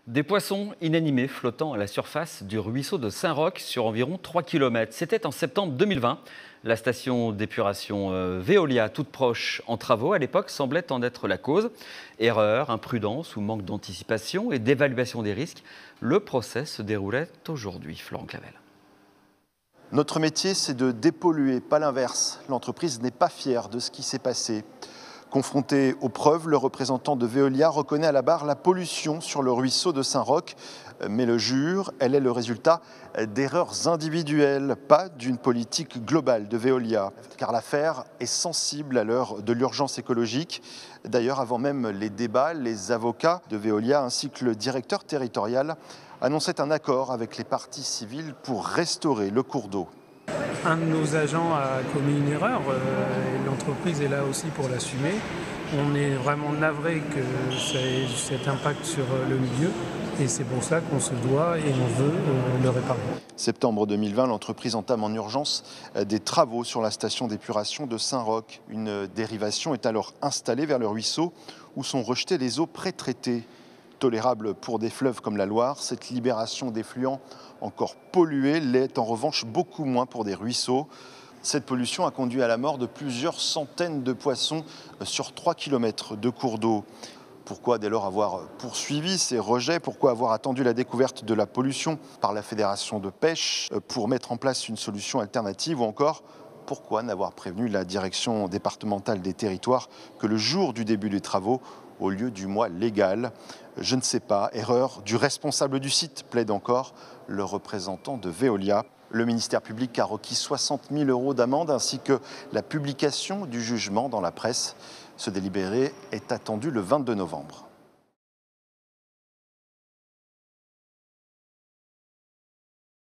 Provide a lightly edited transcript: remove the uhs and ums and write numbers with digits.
Des poissons inanimés flottant à la surface du ruisseau de Saint-Roch sur environ 3 km. C'était en septembre 2020. La station d'épuration Veolia, toute proche en travaux, à l'époque semblait en être la cause. Erreur, imprudence ou manque d'anticipation et d'évaluation des risques. Le procès se déroulait aujourd'hui. Florent Clavel. Notre métier, c'est de dépolluer, pas l'inverse. L'entreprise n'est pas fière de ce qui s'est passé. Confronté aux preuves, le représentant de Veolia reconnaît à la barre la pollution sur le ruisseau de Saint-Roch, mais le jure, elle est le résultat d'erreurs individuelles, pas d'une politique globale de Veolia. Car l'affaire est sensible à l'heure de l'urgence écologique. D'ailleurs, avant même les débats, les avocats de Veolia ainsi que le directeur territorial annonçaient un accord avec les parties civiles pour restaurer le cours d'eau. Un de nos agents a commis une erreur et l'entreprise est là aussi pour l'assumer. On est vraiment navré que ça ait cet impact sur le milieu et c'est pour ça qu'on se doit et on veut le réparer. Septembre 2020, l'entreprise entame en urgence des travaux sur la station d'épuration de Saint-Roch. Une dérivation est alors installée vers le ruisseau où sont rejetées les eaux pré-traitées. Tolérable pour des fleuves comme la Loire, cette libération d'effluents encore pollués l'est en revanche beaucoup moins pour des ruisseaux. Cette pollution a conduit à la mort de plusieurs centaines de poissons sur 3 km de cours d'eau. Pourquoi dès lors avoir poursuivi ces rejets? Pourquoi avoir attendu la découverte de la pollution par la Fédération de pêche pour mettre en place une solution alternative? Ou encore, pourquoi n'avoir prévenu la direction départementale des territoires que le jour du début des travaux, au lieu du mois légal? Je ne sais pas, erreur du responsable du site, plaide encore le représentant de Veolia. Le ministère public a requis 60 000 € d'amende ainsi que la publication du jugement dans la presse. Ce délibéré est attendu le 22 novembre.